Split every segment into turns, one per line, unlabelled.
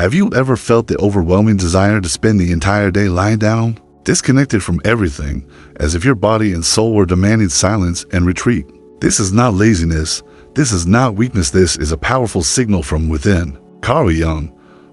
Have you ever felt the overwhelming desire to spend the entire day lying down, disconnected from everything, as if your body and soul were demanding silence and retreat? This is not laziness. This is not weakness. This is a powerful signal from within. Carl Jung,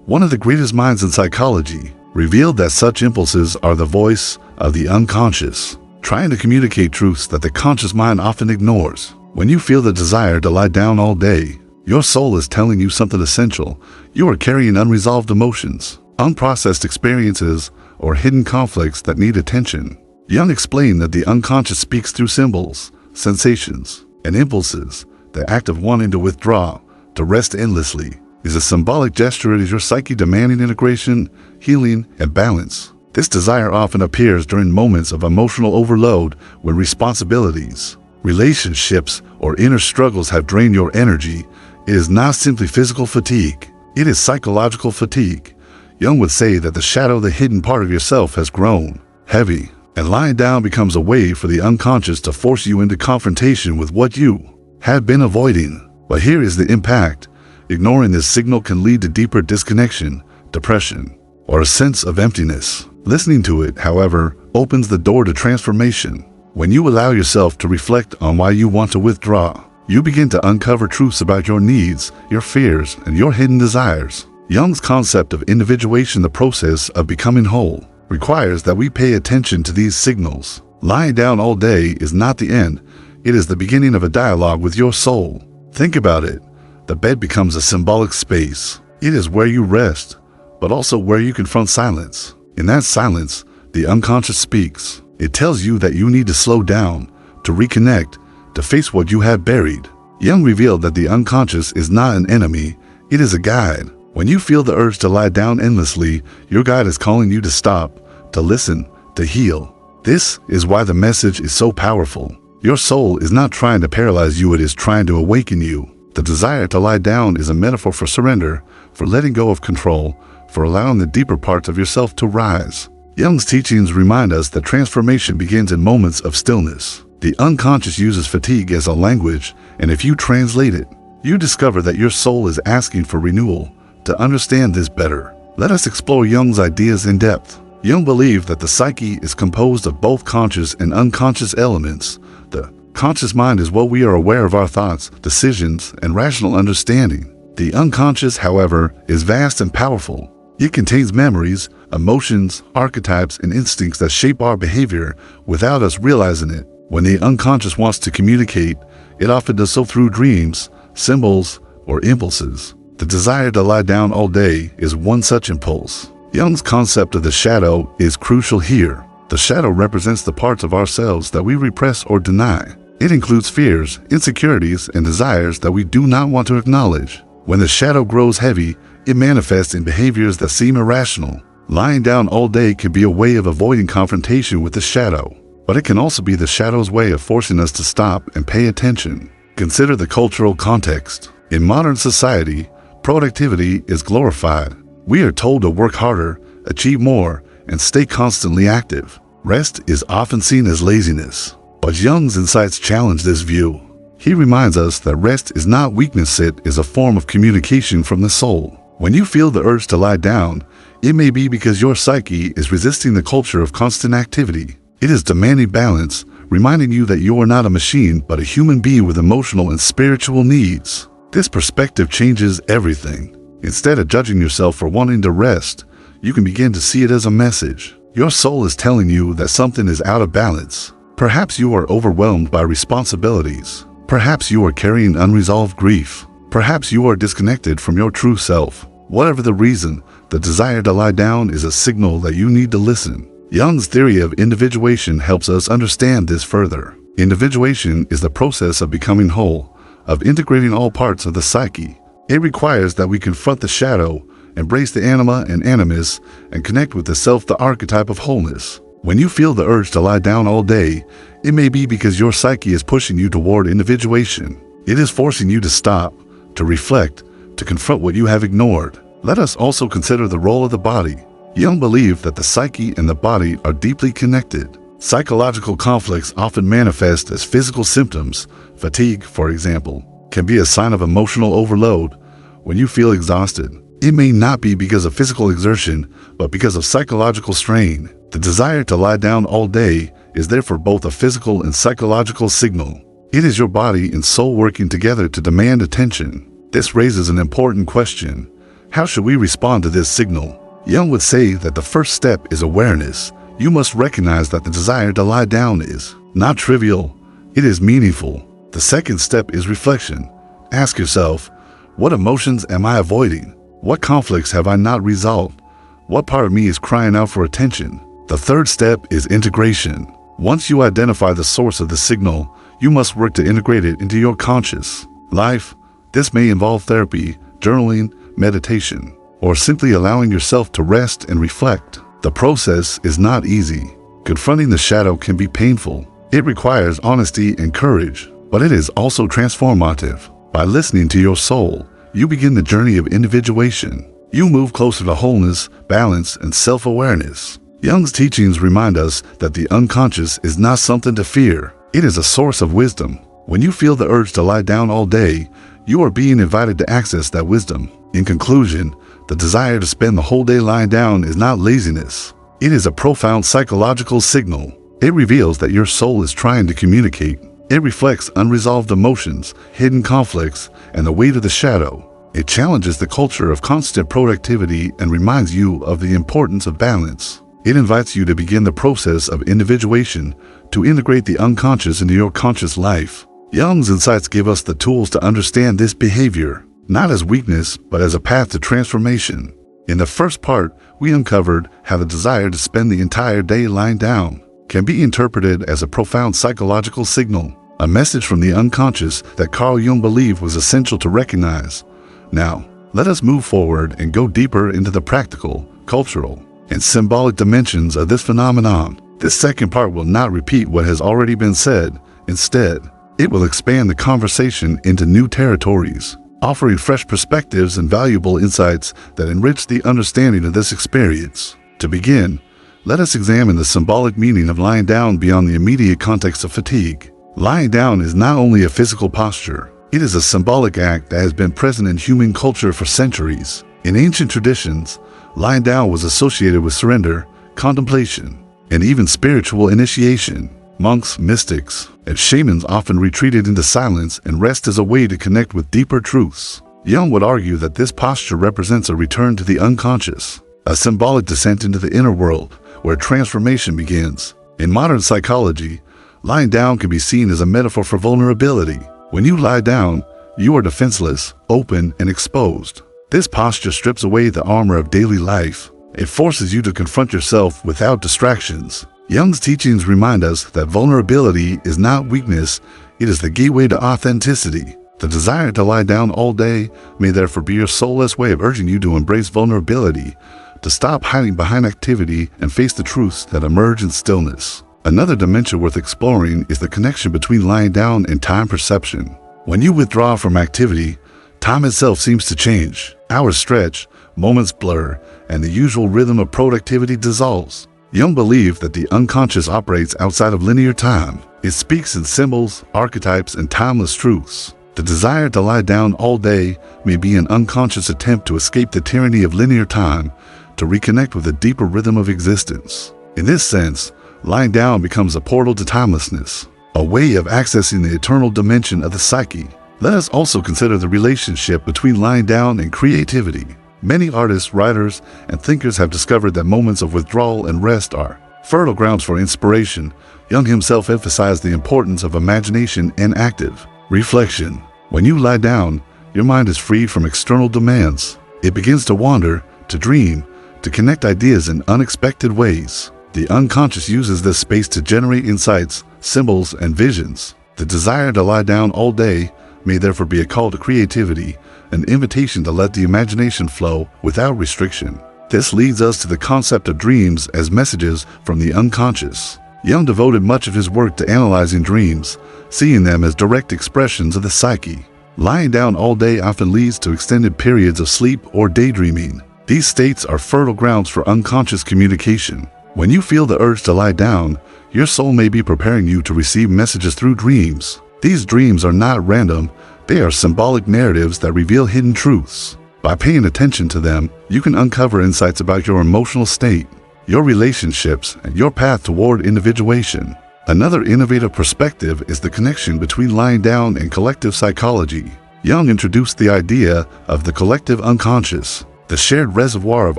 one of the greatest minds in psychology, revealed that such impulses are the voice of the unconscious, trying to communicate truths that the conscious mind often ignores. When you feel the desire to lie down all day, your soul is telling you something essential. You are carrying unresolved emotions, unprocessed experiences, or hidden conflicts that need attention. Jung explained that the unconscious speaks through symbols, sensations, and impulses. The act of wanting to withdraw, to rest endlessly, is a symbolic gesture. It is your psyche demanding integration, healing, and balance. This desire often appears during moments of emotional overload when responsibilities, relationships, or inner struggles have drained your energy. It is not simply physical fatigue. It is psychological fatigue. Jung would say that the shadow, the hidden part of yourself, has grown heavy, and lying down becomes a way for the unconscious to force you into confrontation with what you had been avoiding. But here is the impact. Ignoring this signal can lead to deeper disconnection, depression, or a sense of emptiness. Listening to it, however, opens the door to transformation. When you allow yourself to reflect on why you want to withdraw, you begin to uncover truths about your needs, your fears, and your hidden desires. Jung's concept of individuation, the process of becoming whole, requires that we pay attention to these signals. Lying down all day is not the end. It is the beginning of a dialogue with your soul. Think about it. The bed becomes a symbolic space. It is where you rest, but also where you confront silence. In that silence, the unconscious speaks. It tells you that you need to slow down, to reconnect, to face what you have buried. Jung revealed that the unconscious is not an enemy, it is a guide. When you feel the urge to lie down endlessly, your guide is calling you to stop, to listen, to heal. This is why the message is so powerful. Your soul is not trying to paralyze you, it is trying to awaken you. The desire to lie down is a metaphor for surrender, for letting go of control, for allowing the deeper parts of yourself to rise. Jung's teachings remind us that transformation begins in moments of stillness. The unconscious uses fatigue as a language, and if you translate it, you discover that your soul is asking for renewal. To understand this better, let us explore Jung's ideas in depth. Jung believed that the psyche is composed of both conscious and unconscious elements. The conscious mind is what we are aware of our thoughts, decisions, and rational understanding. The unconscious, however, is vast and powerful. It contains memories, emotions, archetypes, and instincts that shape our behavior without us realizing it. When the unconscious wants to communicate, it often does so through dreams, symbols, or impulses. The desire to lie down all day is one such impulse. Jung's concept of the shadow is crucial here. The shadow represents the parts of ourselves that we repress or deny. It includes fears, insecurities, and desires that we do not want to acknowledge. When the shadow grows heavy, it manifests in behaviors that seem irrational. Lying down all day can be a way of avoiding confrontation with the shadow, but it can also be the shadow's way of forcing us to stop and pay attention. Consider the cultural context. In modern society, productivity is glorified. We are told to work harder, achieve more, and stay constantly active. Rest is often seen as laziness, but Jung's insights challenge this view. He reminds us that rest is not weakness, it is a form of communication from the soul. When you feel the urge to lie down, it may be because your psyche is resisting the culture of constant activity. It is demanding balance, reminding you that you are not a machine but a human being with emotional and spiritual needs. This perspective changes everything. Instead of judging yourself for wanting to rest, you can begin to see it as a message. Your soul is telling you that something is out of balance. Perhaps you are overwhelmed by responsibilities. Perhaps you are carrying unresolved grief. Perhaps you are disconnected from your true self. Whatever the reason, the desire to lie down is a signal that you need to listen. Jung's theory of individuation helps us understand this further. Individuation is the process of becoming whole, of integrating all parts of the psyche. It requires that we confront the shadow, embrace the anima and animus, and connect with the self, the archetype of wholeness. When you feel the urge to lie down all day, it may be because your psyche is pushing you toward individuation. It is forcing you to stop, to reflect, to confront what you have ignored. Let us also consider the role of the body. Jung believed that the psyche and the body are deeply connected. Psychological conflicts often manifest as physical symptoms. Fatigue, for example, can be a sign of emotional overload. When you feel exhausted, It may not be because of physical exertion, but because of psychological strain. The desire to lie down all day is therefore both a physical and psychological signal. It is your body and soul working together to demand attention. This raises an important question. How should we respond to this signal? Jung would say that the first step is awareness. You must recognize that the desire to lie down is not trivial, it is meaningful. The second step is reflection. Ask yourself, what emotions am I avoiding? What conflicts have I not resolved? What part of me is crying out for attention? The third step is integration. Once you identify the source of the signal, you must work to integrate it into your conscious life. This may involve therapy, journaling, meditation, or simply allowing yourself to rest and reflect. The process is not easy. Confronting the shadow can be painful. It requires honesty and courage, but it is also transformative. By listening to your soul, you begin the journey of individuation. You move closer to wholeness, balance, and self-awareness. Jung's teachings remind us that the unconscious is not something to fear. It is a source of wisdom. When you feel the urge to lie down all day, you are being invited to access that wisdom. In conclusion, the desire to spend the whole day lying down is not laziness. It is a profound psychological signal. It reveals that your soul is trying to communicate. It reflects unresolved emotions, hidden conflicts, and the weight of the shadow. It challenges the culture of constant productivity and reminds you of the importance of balance. It invites you to begin the process of individuation, to integrate the unconscious into your conscious life. Jung's insights give us the tools to understand this behavior, not as weakness, but as a path to transformation. In the first part, we uncovered how the desire to spend the entire day lying down can be interpreted as a profound psychological signal, a message from the unconscious that Carl Jung believed was essential to recognize. Now, let us move forward and go deeper into the practical, cultural, and symbolic dimensions of this phenomenon. This second part will not repeat what has already been said. Instead, it will expand the conversation into new territories, offering fresh perspectives and valuable insights that enrich the understanding of this experience. To begin, let us examine the symbolic meaning of lying down beyond the immediate context of fatigue. Lying down is not only a physical posture, it is a symbolic act that has been present in human culture for centuries. In ancient traditions, lying down was associated with surrender, contemplation, and even spiritual initiation. Monks, mystics, and shamans often retreated into silence and rest as a way to connect with deeper truths. Jung would argue that this posture represents a return to the unconscious, a symbolic descent into the inner world, where transformation begins. In modern psychology, lying down can be seen as a metaphor for vulnerability. When you lie down, you are defenseless, open, and exposed. This posture strips away the armor of daily life. It forces you to confront yourself without distractions. Jung's teachings remind us that vulnerability is not weakness, it is the gateway to authenticity. The desire to lie down all day may therefore be your soulless way of urging you to embrace vulnerability, to stop hiding behind activity and face the truths that emerge in stillness. Another dimension worth exploring is the connection between lying down and time perception. When you withdraw from activity, time itself seems to change. Hours stretch, moments blur, and the usual rhythm of productivity dissolves. Jung believed that the unconscious operates outside of linear time. It speaks in symbols, archetypes, and timeless truths. The desire to lie down all day may be an unconscious attempt to escape the tyranny of linear time, to reconnect with a deeper rhythm of existence. In this sense, lying down becomes a portal to timelessness, a way of accessing the eternal dimension of the psyche. Let us also consider the relationship between lying down and creativity. Many artists, writers, and thinkers have discovered that moments of withdrawal and rest are fertile grounds for inspiration. Jung himself emphasized the importance of imagination and active reflection. When you lie down, your mind is freed from external demands. It begins to wander, to dream, to connect ideas in unexpected ways. The unconscious uses this space to generate insights, symbols, and visions. The desire to lie down all day may therefore be a call to creativity, an invitation to let the imagination flow without restriction. This leads us to the concept of dreams as messages from the unconscious. Jung devoted much of his work to analyzing dreams, seeing them as direct expressions of the psyche. Lying down all day often leads to extended periods of sleep or daydreaming. These states are fertile grounds for unconscious communication. When you feel the urge to lie down, your soul may be preparing you to receive messages through dreams. These dreams are not random, they are symbolic narratives that reveal hidden truths. By paying attention to them, you can uncover insights about your emotional state, your relationships, and your path toward individuation. Another innovative perspective is the connection between lying down and collective psychology. Jung introduced the idea of the collective unconscious, the shared reservoir of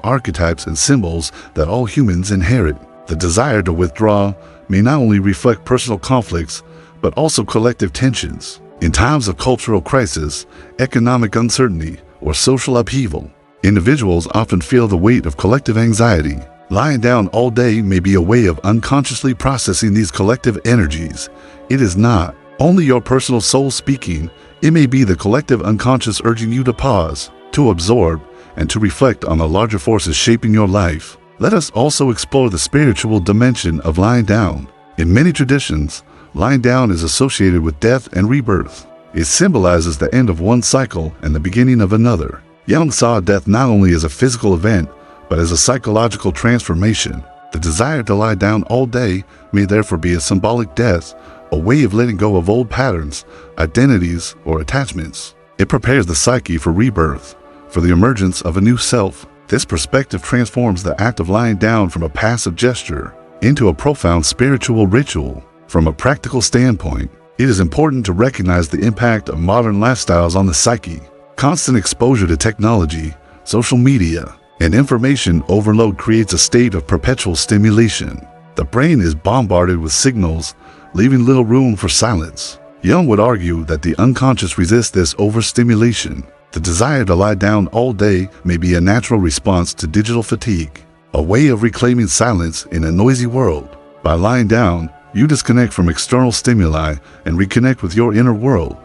archetypes and symbols that all humans inherit. The desire to withdraw may not only reflect personal conflicts, but also collective tensions. In times of cultural crisis, economic uncertainty, or social upheaval, individuals often feel the weight of collective anxiety. Lying down all day may be a way of unconsciously processing these collective energies. It is not only your personal soul speaking, it may be the collective unconscious urging you to pause, to absorb, and to reflect on the larger forces shaping your life. Let us also explore the spiritual dimension of lying down. In many traditions, lying down is associated with death and rebirth. It symbolizes the end of one cycle and the beginning of another. Jung saw death not only as a physical event, but as a psychological transformation. The desire to lie down all day may therefore be a symbolic death, a way of letting go of old patterns, identities, or attachments. It prepares the psyche for rebirth, for the emergence of a new self. This perspective transforms the act of lying down from a passive gesture into a profound spiritual ritual. From a practical standpoint, it is important to recognize the impact of modern lifestyles on the psyche. Constant exposure to technology, social media, and information overload creates a state of perpetual stimulation. The brain is bombarded with signals, leaving little room for silence. Jung would argue that the unconscious resists this overstimulation. The desire to lie down all day may be a natural response to digital fatigue, a way of reclaiming silence in a noisy world. By lying down, you disconnect from external stimuli and reconnect with your inner world.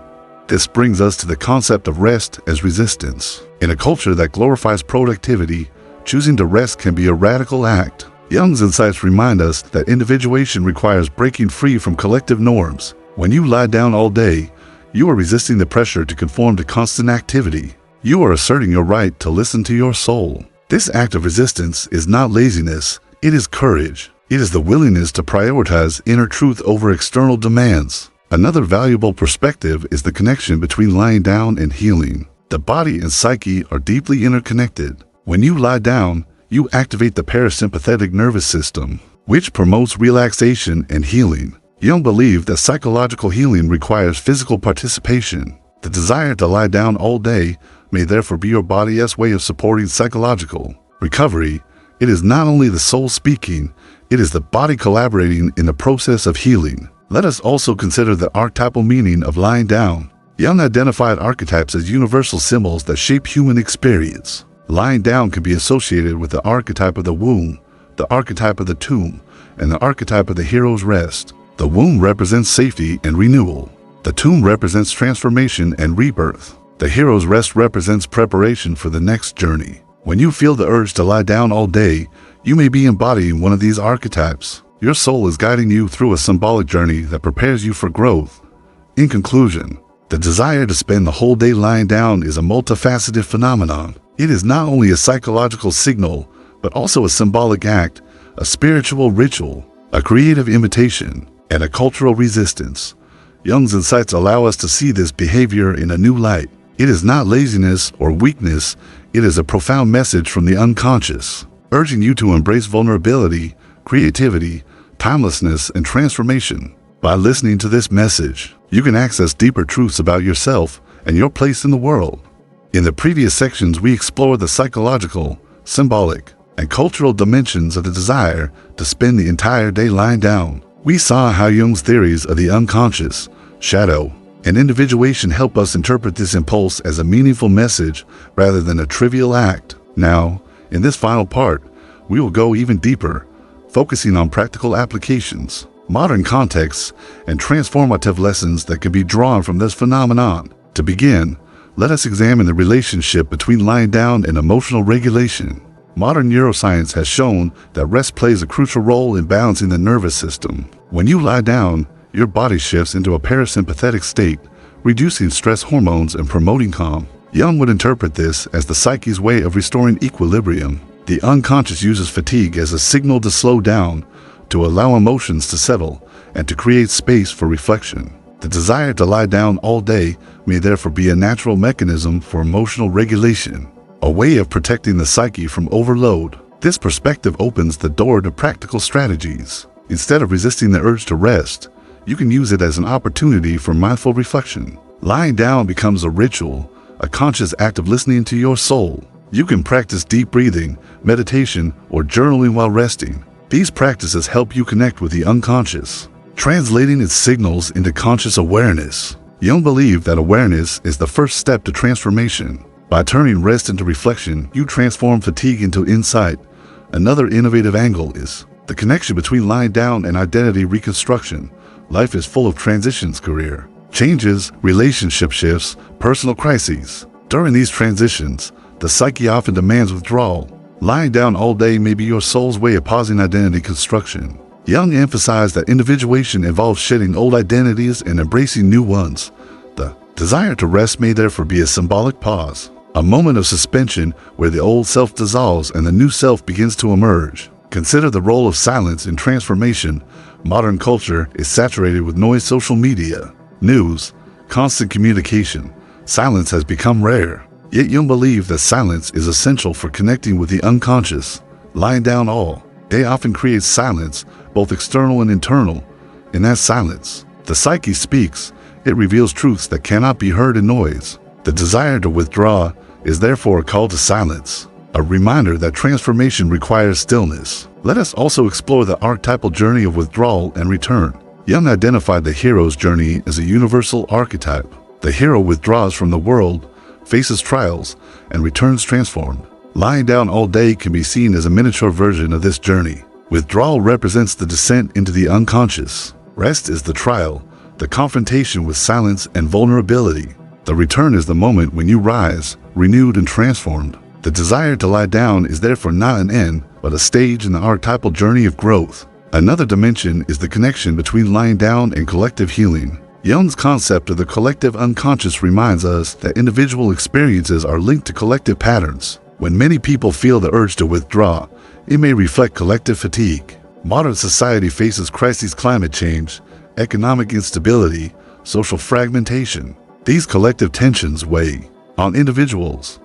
This brings us to the concept of rest as resistance. In a culture that glorifies productivity, choosing to rest can be a radical act. Jung's insights remind us that individuation requires breaking free from collective norms. When you lie down all day, you are resisting the pressure to conform to constant activity. You are asserting your right to listen to your soul. This act of resistance is not laziness, it is courage. It is the willingness to prioritize inner truth over external demands. Another valuable perspective is the connection between lying down and healing. The body and psyche are deeply interconnected. When you lie down, you activate the parasympathetic nervous system, which promotes relaxation and healing. Jung believed that psychological healing requires physical participation. The desire to lie down all day may therefore be your body's way of supporting psychological recovery. It is not only the soul speaking, it is the body collaborating in the process of healing. Let us also consider the archetypal meaning of lying down. Jung identified archetypes as universal symbols that shape human experience. Lying down can be associated with the archetype of the womb, the archetype of the tomb, and the archetype of the hero's rest. The womb represents safety and renewal. The tomb represents transformation and rebirth. The hero's rest represents preparation for the next journey. When you feel the urge to lie down all day, you may be embodying one of these archetypes. Your soul is guiding you through a symbolic journey that prepares you for growth. In conclusion, the desire to spend the whole day lying down is a multifaceted phenomenon. It is not only a psychological signal, but also a symbolic act, a spiritual ritual, a creative imitation, and a cultural resistance. Jung's insights allow us to see this behavior in a new light. It is not laziness or weakness, it is a profound message from the unconscious, urging you to embrace vulnerability, creativity, timelessness, and transformation. By listening to this message, you can access deeper truths about yourself and your place in the world. In the previous sections, we explored the psychological, symbolic, and cultural dimensions of the desire to spend the entire day lying down. We saw how Jung's theories of the unconscious, shadow, and individuation help us interpret this impulse as a meaningful message rather than a trivial act. Now, in this final part, we will go even deeper, focusing on practical applications, modern contexts, and transformative lessons that can be drawn from this phenomenon. To begin, let us examine the relationship between lying down and emotional regulation. Modern neuroscience has shown that rest plays a crucial role in balancing the nervous system. When you lie down, your body shifts into a parasympathetic state, reducing stress hormones and promoting calm. Jung would interpret this as the psyche's way of restoring equilibrium. The unconscious uses fatigue as a signal to slow down, to allow emotions to settle, and to create space for reflection. The desire to lie down all day may therefore be a natural mechanism for emotional regulation. a way of protecting the psyche from overload. This perspective opens the door to practical strategies. Instead of resisting the urge to rest, you can use it as an opportunity for mindful reflection. Lying down becomes a ritual, a conscious act of listening to your soul. You can practice deep breathing, meditation, or journaling while resting. These practices help you connect with the unconscious, translating its signals into conscious awareness. Jung believed that awareness is the first step to transformation. By turning rest into reflection, you transform fatigue into insight. Another innovative angle is the connection between lying down and identity reconstruction. Life is full of transitions, career changes, relationship shifts, personal crises. During these transitions, the psyche often demands withdrawal. Lying down all day may be your soul's way of pausing identity construction. Jung emphasized that individuation involves shedding old identities and embracing new ones. The desire to rest may therefore be a symbolic pause, a moment of suspension where the old self dissolves and the new self begins to emerge. Consider the role of silence in transformation. Modern culture is saturated with noise, social media, news, constant communication. Silence has become rare. Yet Jung believed that silence is essential for connecting with the unconscious. Lying down all day often creates silence, both external and internal. In that silence, the psyche speaks. It reveals truths that cannot be heard in noise. The desire to withdraw is therefore a call to silence, a reminder that transformation requires stillness. Let us also explore the archetypal journey of withdrawal and return. Jung identified the hero's journey as a universal archetype. The hero withdraws from the world, faces trials, and returns transformed. Lying down all day can be seen as a miniature version of this journey. Withdrawal represents the descent into the unconscious. Rest is the trial, the confrontation with silence and vulnerability. The return is the moment when you rise, renewed and transformed. The desire to lie down is therefore not an end, but a stage in the archetypal journey of growth. Another dimension is the connection between lying down and collective healing. Jung's concept of the collective unconscious reminds us that individual experiences are linked to collective patterns. When many people feel the urge to withdraw, it may reflect collective fatigue. Modern society faces crises, climate change, economic instability, social fragmentation. These collective tensions weigh on individuals.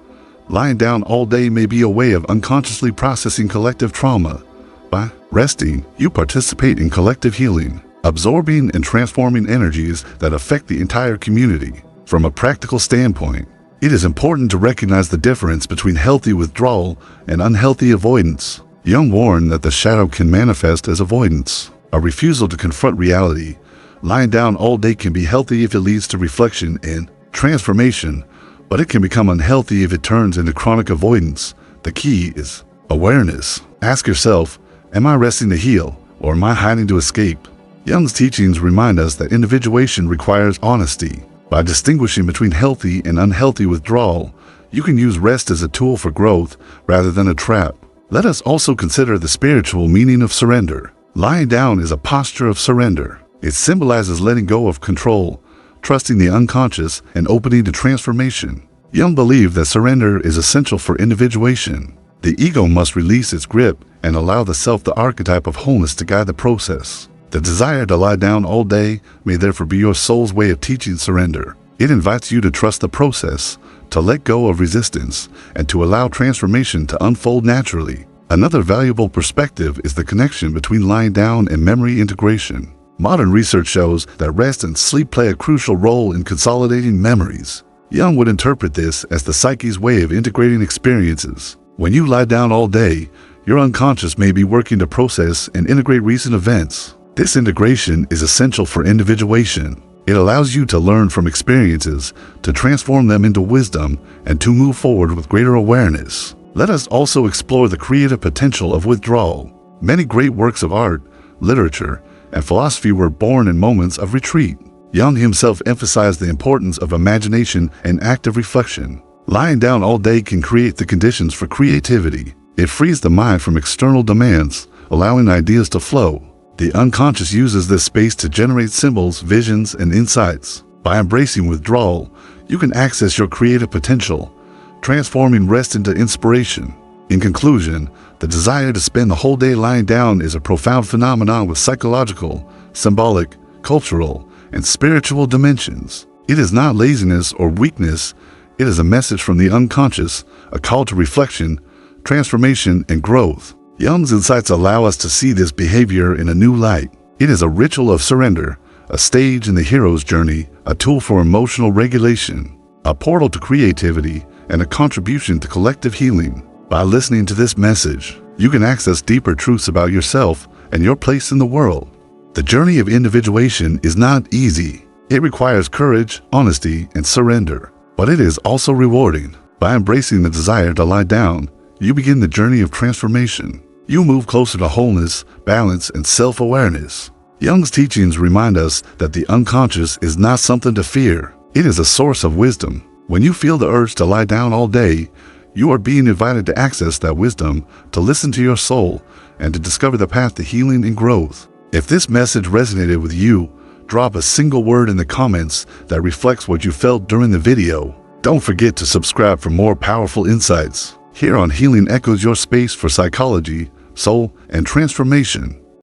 Lying down all day may be a way of unconsciously processing collective trauma. By resting, you participate in collective healing, absorbing and transforming energies that affect the entire community. From a practical standpoint, it is important to recognize the difference between healthy withdrawal and unhealthy avoidance. Jung warned that the shadow can manifest as avoidance, a refusal to confront reality. Lying down all day can be healthy if it leads to reflection and transformation, but it can become unhealthy if it turns into chronic avoidance. The key is awareness. Ask yourself, am I resting to heal, or am I hiding to escape? Jung's teachings remind us that individuation requires honesty. By distinguishing between healthy and unhealthy withdrawal, you can use rest as a tool for growth rather than a trap. Let us also consider the spiritual meaning of surrender. Lying down is a posture of surrender. It symbolizes letting go of control, trusting the unconscious, and opening to transformation. Jung believed that surrender is essential for individuation. The ego must release its grip and allow the self, the archetype of wholeness, to guide the process. The desire to lie down all day may therefore be your soul's way of teaching surrender. It invites you to trust the process, to let go of resistance, and to allow transformation to unfold naturally. Another valuable perspective is the connection between lying down and memory integration. Modern research shows that rest and sleep play a crucial role in consolidating memories. Jung would interpret this as the psyche's way of integrating experiences. When you lie down all day, your unconscious may be working to process and integrate recent events. This integration is essential for individuation. It allows you to learn from experiences, to transform them into wisdom, and to move forward with greater awareness. Let us also explore the creative potential of withdrawal. Many great works of art, literature, and philosophy were born in moments of retreat. Jung himself emphasized the importance of imagination and active reflection. Lying down all day can create the conditions for creativity. It frees the mind from external demands, allowing ideas to flow. The unconscious uses this space to generate symbols, visions, and insights. By embracing withdrawal, you can access your creative potential, transforming rest into inspiration. In conclusion, the desire to spend the whole day lying down is a profound phenomenon with psychological, symbolic, cultural, and spiritual dimensions. It is not laziness or weakness. It is a message from the unconscious, a call to reflection, transformation, and growth. Jung's insights allow us to see this behavior in a new light. It is a ritual of surrender, a stage in the hero's journey, a tool for emotional regulation, a portal to creativity, and a contribution to collective healing. By listening to this message, you can access deeper truths about yourself and your place in the world. The journey of individuation is not easy. It requires courage, honesty, and surrender. But it is also rewarding. By embracing the desire to lie down, you begin the journey of transformation. You move closer to wholeness, balance, and self-awareness. Jung's teachings remind us that the unconscious is not something to fear. It is a source of wisdom. When you feel the urge to lie down all day, you are being invited to access that wisdom, to listen to your soul, and to discover the path to healing and growth. If this message resonated with you, drop a single word in the comments that reflects what you felt during the video. Don't forget to subscribe for more powerful insights. Here on Healing Echoes, your space for psychology, soul, and transformation.